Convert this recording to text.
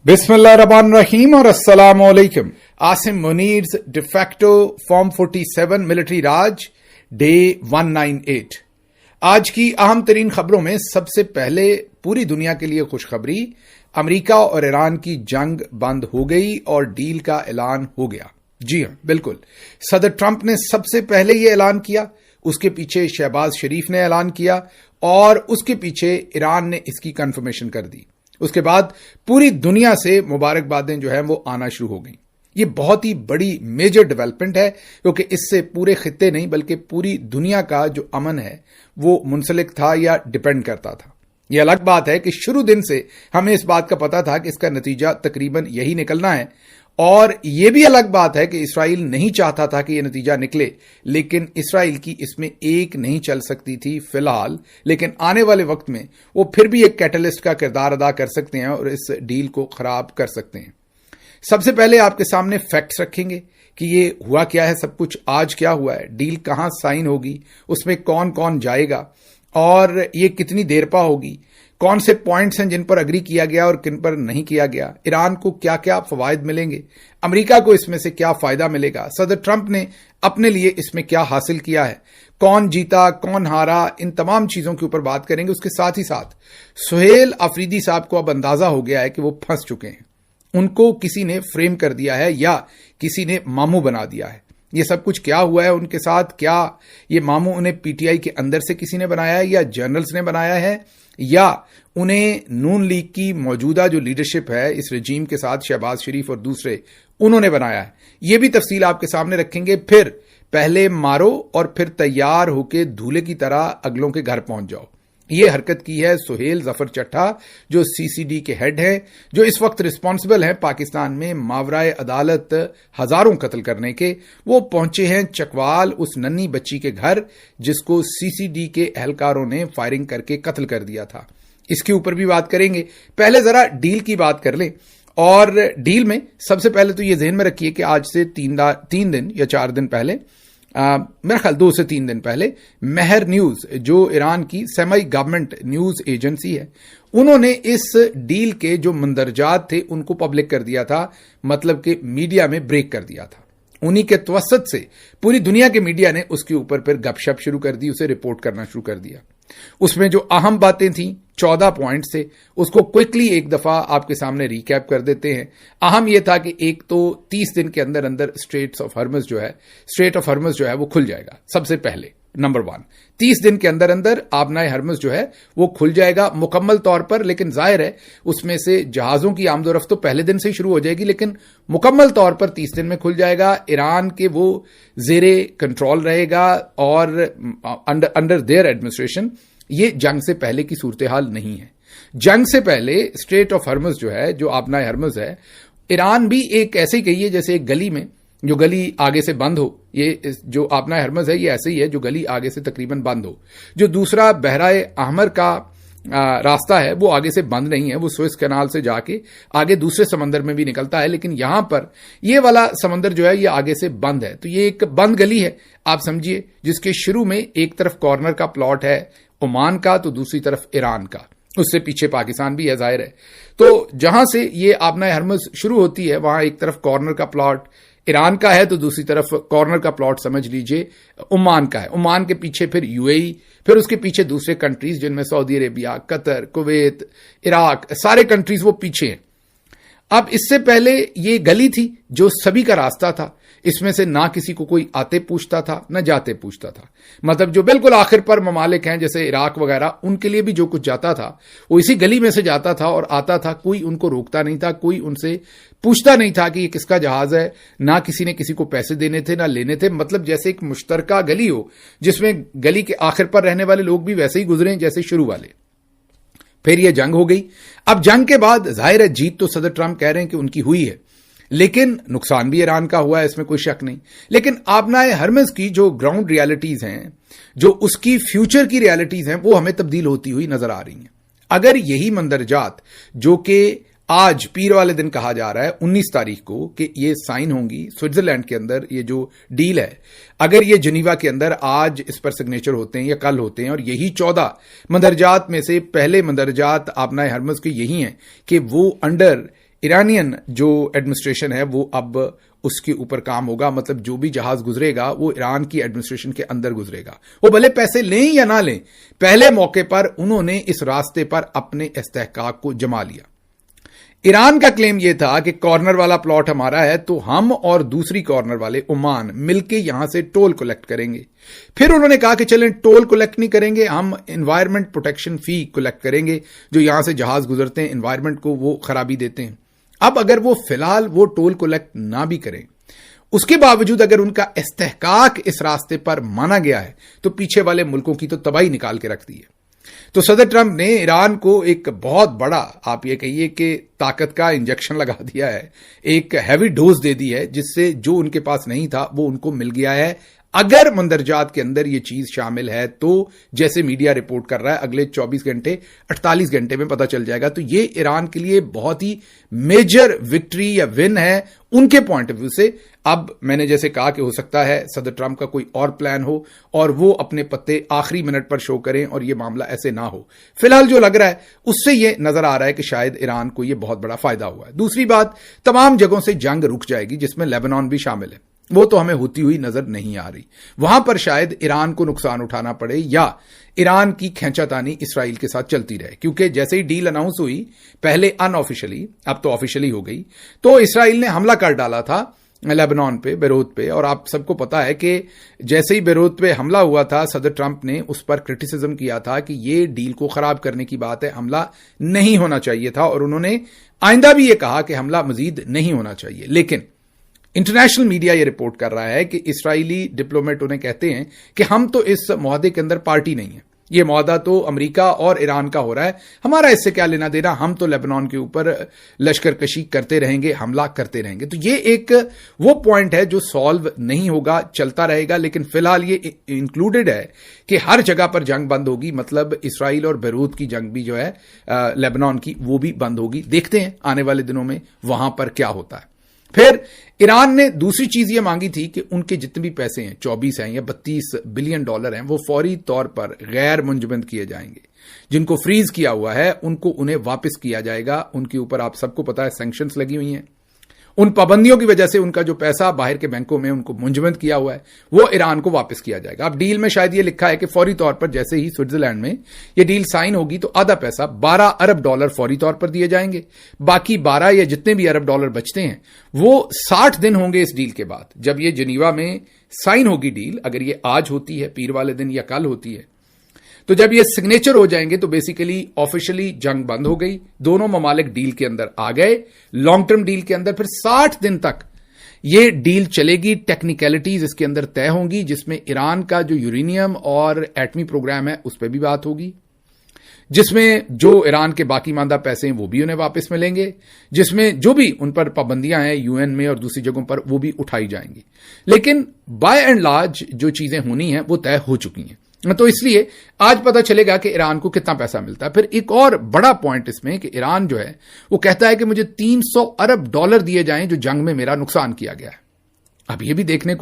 बिस्मिल्लाहिर्रहमानिर्रहीम और अस्सलाम वालेकुम। आसिम मुनीर्स डिफैक्टो फॉर्म 47 मिलिट्री राज डे 198। आज की अहम तरीन खबरों में सबसे पहले पूरी दुनिया के लिए खुशखबरी, अमेरिका और ईरान की जंग बंद हो गई और डील का ऐलान हो गया। जी हां, बिल्कुल, सदर ट्रंप ने सबसे पहले ये ऐलान किया, उसके पीछे शहबाज शरीफ ने ऐलान किया और उसके पीछे ईरान ने इसकी कंफर्मेशन कर दी। उसके बाद पूरी दुनिया से मुबारकबादें जो है वो आना शुरू हो गई। ये बहुत ही बड़ी मेजर डेवलपमेंट है क्योंकि इससे पूरे खित्ते नहीं बल्कि पूरी दुनिया का जो अमन है वो मुंसलिक था या डिपेंड करता था। यह अलग बात है कि शुरू दिन से हमें इस बात का पता था कि इसका नतीजा तकरीबन यही निकलना है, और यह भी अलग बात है कि इसराइल नहीं चाहता था कि यह नतीजा निकले, लेकिन इसराइल की इसमें एक नहीं चल सकती थी फिलहाल, लेकिन आने वाले वक्त में वो फिर भी एक कैटलिस्ट का किरदार अदा कर सकते हैं और इस डील को खराब कर सकते हैं। सबसे पहले आपके सामने फैक्ट्स रखेंगे कि ये हुआ क्या है, सब कुछ आज क्या हुआ है, डील कहां साइन होगी, उसमें कौन कौन जाएगा और ये कितनी देर पा होगी, कौन से पॉइंट्स हैं जिन पर अग्री किया गया और किन पर नहीं किया गया, ईरान को क्या क्या फवायद मिलेंगे, अमेरिका को इसमें से क्या फायदा मिलेगा, सदर ट्रंप ने अपने लिए इसमें क्या हासिल किया है, कौन जीता कौन हारा, इन तमाम चीजों के ऊपर बात करेंगे। उसके साथ ही साथ सुहेल अफरीदी साहब को अब अंदाजा हो गया है कि वो फंस चुके हैं, उनको किसी ने फ्रेम कर दिया है या किसी ने मामू बना दिया है। ये सब कुछ क्या हुआ है उनके साथ, क्या ये मामू उन्हें पीटीआई के अंदर से किसी ने बनाया है या जर्नल्स ने बनाया है या उन्हें नून लीग की मौजूदा जो लीडरशिप है इस रजीम के साथ, शहबाज शरीफ और दूसरे, उन्होंने बनाया है। ये भी तफसील आपके सामने रखेंगे। फिर पहले मारो और फिर तैयार होके दूल्हे की तरह अगलों के घर पहुंच जाओ, ये हरकत की है सुहेल जफर चट्टा जो सीसीडी के हेड हैं, जो इस वक्त रिस्पांसिबल हैं पाकिस्तान में मावराए अदालत हजारों कत्ल करने के। वो पहुंचे हैं चकवाल उस नन्ही बच्ची के घर जिसको सीसीडी के एहलकारों ने फायरिंग करके कत्ल कर दिया था। इसके ऊपर भी बात करेंगे। पहले जरा डील की बात कर लें, और डील में सबसे पहले तो ये ज़हन में रखिए कि आज से 3 दिन या 4 दिन पहले, मेरा ख्याल 2 से 3 दिन पहले, महर न्यूज जो ईरान की सेमी गवर्नमेंट न्यूज एजेंसी है, उन्होंने इस डील के जो मंदरजात थे उनको पब्लिक कर दिया था, मतलब कि मीडिया में ब्रेक कर दिया था। उन्हीं के तवसत से पूरी दुनिया के मीडिया ने उसके ऊपर फिर गपशप शुरू कर दी, उसे रिपोर्ट करना शुरू कर दिया। उसमें जो अहम बातें थी 14 पॉइंट से, उसको क्विकली एक दफा आपके सामने रिकैप कर देते हैं। अहम यह था कि एक तो 30 दिन के अंदर अंदर स्ट्रेट ऑफ हर्मज जो है वो खुल जाएगा। सबसे पहले नंबर 1, 30 दिन के अंदर अंदर आबनाए हर्मज जो है वो खुल जाएगा मुकम्मल तौर पर, लेकिन जाहिर है उसमें से जहाजों की आमदोरफ्त तो पहले दिन से ही शुरू हो जाएगी, लेकिन मुकम्मल तौर पर 30 दिन में खुल जाएगा। ईरान के वो जेरे कंट्रोल रहेगा और अंडर देयर एडमिनिस्ट्रेशन। ये जंग से पहले की सूरत हाल नहीं है। जंग से पहले स्ट्रेट ऑफ हर्मज जो है, जो आबनाए हर्मज है, ईरान भी एक ऐसे ही कहिए जैसे एक गली में जो गली आगे से बंद हो, ये जो आबनाए हर्मज है ये ऐसे ही है जो गली आगे से तकरीबन बंद हो। जो दूसरा बहराए अहमर का रास्ता है वो आगे से बंद नहीं है, वो सुएज कैनाल से जाके आगे दूसरे समंदर में भी निकलता है, लेकिन यहां पर ये वाला समंदर जो है ये आगे से बंद है। तो ये एक बंद गली है आप समझिए, जिसके शुरू में एक तरफ कॉर्नर का प्लॉट है ओमान का तो दूसरी तरफ ईरान का, उससे पीछे पाकिस्तान भी है जाहिर है। तो जहां से ये आबनाए हर्मज शुरू होती है वहां एक तरफ कॉर्नर का प्लॉट ईरान का है तो दूसरी तरफ कॉर्नर का प्लॉट समझ लीजिए ओमान का है। ओमान के पीछे फिर यूएई, फिर उसके पीछे दूसरे कंट्रीज जिनमें Saudi Arabia, Qatar, Kuwait, Iraq, सारे कंट्रीज वो पीछे हैं। अब इससे पहले ये गली थी जो सभी का रास्ता था, इसमें से ना किसी को कोई आते पूछता था ना जाते पूछता था, मतलब जो बिल्कुल आखिर पर ममालिक हैं जैसे इराक वगैरह, उनके लिए भी जो कुछ जाता था वो इसी गली में से जाता था और आता था, कोई उनको रोकता नहीं था, कोई उनसे पूछता नहीं था कि ये किसका जहाज है, ना किसी ने किसी को पैसे देने थे ना लेने थे, मतलब जैसे एक मुश्तरका गली हो जिसमें गली के आखिर पर रहने वाले लोग भी वैसे ही गुजरे जैसे शुरू वाले। फिर यह जंग हो गई। अब जंग के बाद जाहिर है जीत तो सदर ट्रंप कह रहे हैं कि उनकी हुई है, लेकिन नुकसान भी ईरान का हुआ है, इसमें कोई शक नहीं। लेकिन आबनाए हर्मज की जो ग्राउंड रियलिटीज हैं, जो उसकी फ्यूचर की रियलिटीज हैं, वो हमें तब्दील होती हुई नजर आ रही हैं। अगर यही मंदरजात जो कि आज पीर वाले दिन कहा जा रहा है 19 तारीख को कि ये साइन होंगी स्विट्जरलैंड के अंदर, ये जो डील है, अगर ये जनीवा के अंदर आज इस पर सिग्नेचर होते हैं या कल होते हैं, और यही 14 मंदरजात में से पहले मंदरजात आबनाए हर्मज के यही हैं कि वो अंडर ایرانین جو ایڈمنسٹریشن ہے وہ اب اس کے اوپر کام ہوگا، مطلب جو بھی جہاز گزرے گا وہ ایران کی ایڈمنسٹریشن کے اندر گزرے گا، وہ بھلے پیسے لیں یا نہ لیں، پہلے موقع پر انہوں نے اس راستے پر اپنے استحقاق کو جما لیا۔ ایران کا کلیم یہ تھا کہ کارنر والا پلاٹ ہمارا ہے تو ہم اور دوسری کارنر والے عمان مل کے یہاں سے ٹول کلیکٹ کریں گے۔ پھر انہوں نے کہا کہ چلیں ٹول کلیکٹ نہیں کریں گے، ہم انوائرمنٹ پروٹیکشن فی کلیکٹ کریں گے، جو یہاں سے جہاز گزرتے ہیں انوائرمنٹ کو وہ خرابی دیتے ہیں۔ اب اگر وہ فی الحال وہ ٹول کلیکٹ نہ بھی کریں، اس کے باوجود اگر ان کا استحقاق اس راستے پر مانا گیا ہے تو پیچھے والے ملکوں کی تو تباہی نکال کے رکھ دی ہے۔ تو صدر ٹرمپ نے ایران کو ایک بہت بڑا، آپ یہ کہیے کہ طاقت کا انجیکشن لگا دیا ہے، ایک ہیوی ڈوز دے دی ہے، جس سے جو ان کے پاس نہیں تھا وہ ان کو مل گیا ہے۔ اگر مندرجات کے اندر یہ چیز شامل ہے تو جیسے میڈیا رپورٹ کر رہا ہے اگلے 24 گھنٹے 48 گھنٹے میں پتہ چل جائے گا، تو یہ ایران کے لیے بہت ہی میجر وکٹری یا ون ہے ان کے پوائنٹ آف ویو سے۔ اب میں نے جیسے کہا کہ ہو سکتا ہے صدر ٹرمپ کا کوئی اور پلان ہو اور وہ اپنے پتے آخری منٹ پر شو کریں اور یہ معاملہ ایسے نہ ہو۔ فی الحال جو لگ رہا ہے اس سے یہ نظر آ رہا ہے کہ شاید ایران کو یہ بہت بڑا فائدہ ہوا ہے۔ دوسری بات، تمام جگہوں سے جنگ رک جائے گی جس میں لیبنان بھی شامل ہے، وہ تو ہمیں ہوتی ہوئی نظر نہیں آ رہی، وہاں پر شاید ایران کو نقصان اٹھانا پڑے یا ایران کی کھینچا تانی اسرائیل کے ساتھ چلتی رہے، کیونکہ جیسے ہی ڈیل اناؤنس ہوئی، پہلے ان آفیشلی، اب تو آفیشلی ہو گئی، تو اسرائیل نے حملہ کر ڈالا تھا لیبنان پہ، بیروت پہ، اور آپ سب کو پتا ہے کہ جیسے ہی بیروت پہ حملہ ہوا تھا صدر ٹرمپ نے اس پر کرٹیسزم کیا تھا کہ یہ ڈیل کو خراب کرنے کی بات ہے، حملہ نہیں ہونا چاہیے تھا، اور انہوں نے آئندہ بھی یہ کہا کہ حملہ مزید نہیں ہونا چاہیے۔ لیکن انٹرنیشنل میڈیا یہ رپورٹ کر رہا ہے کہ اسرائیلی ڈپلومیٹ انہیں کہتے ہیں کہ ہم تو اس معاہدے کے اندر پارٹی نہیں ہیں، یہ معاہدہ تو امریکہ اور ایران کا ہو رہا ہے، ہمارا اس سے کیا لینا دینا، ہم تو لیبنان کے اوپر لشکر کشی کرتے رہیں گے، حملہ کرتے رہیں گے۔ تو یہ ایک وہ پوائنٹ ہے جو سالو نہیں ہوگا، چلتا رہے گا، لیکن فی الحال یہ انکلوڈڈ ہے کہ ہر جگہ پر جنگ بند ہوگی، مطلب اسرائیل اور بیروت کی جنگ بھی جو ہے لیبنان کی وہ بھی بند ہوگی۔ دیکھتے ہیں آنے والے دنوں میں وہاں پر کیا ہوتا ہے۔ پھر ایران نے دوسری چیز یہ مانگی تھی کہ ان کے جتنے بھی پیسے ہیں، 24 ہیں یا 32 بلین ڈالر ہیں، وہ فوری طور پر غیر منجمد کیے جائیں گے۔ جن کو فریز کیا ہوا ہے ان کو انہیں واپس کیا جائے گا، ان کے اوپر آپ سب کو پتا ہے سینکشنز لگی ہوئی ہیں، ان پابندیوں کی وجہ سے ان کا جو پیسہ باہر کے بینکوں میں ان کو منجمد کیا ہوا ہے وہ ایران کو واپس کیا جائے گا۔ اب ڈیل میں شاید یہ لکھا ہے کہ فوری طور پر جیسے ہی سوئٹزرلینڈ میں یہ ڈیل سائن ہوگی تو آدھا پیسہ 12 ارب ڈالر فوری طور پر دیے جائیں گے، باقی 12 یا جتنے بھی ارب ڈالر بچتے ہیں وہ 60 دن ہوں گے اس ڈیل کے بعد، جب یہ جنیوا میں سائن ہوگی ڈیل، اگر یہ آج ہوتی ہے پیر والے دن یا کل ہوتی ہے، تو جب یہ سگنیچر ہو جائیں گے تو بیسیکلی آفیشلی جنگ بند ہو گئی، دونوں ممالک ڈیل کے اندر آ گئے، لانگ ٹرم ڈیل کے اندر۔ پھر 60 دن تک یہ ڈیل چلے گی، ٹیکنیکلٹیز اس کے اندر طے ہوں گی، جس میں ایران کا جو یورینیم اور ایٹمی پروگرام ہے اس پہ بھی بات ہوگی، جس میں جو ایران کے باقی ماندہ پیسے ہیں وہ بھی انہیں واپس ملیں گے، جس میں جو بھی ان پر پابندیاں ہیں UN میں اور دوسری جگہوں پر وہ بھی اٹھائی جائیں گی۔ لیکن بائی اینڈ لارج جو چیزیں ہونی ہیں وہ طے ہو چکی ہیں، تو اس لیے آج پتا چلے گا کہ ایران کو کتنا پیسہ ملتا ہے۔ پھر ایک اور بڑا پوائنٹ اس میں کہ ایران جو ہے وہ کہتا ہے کہ مجھے 300 ارب ڈالر دیے جائیں جو جنگ میں میرا نقصان کیا گیا ہے۔ اب یہ بھی دیکھنے کو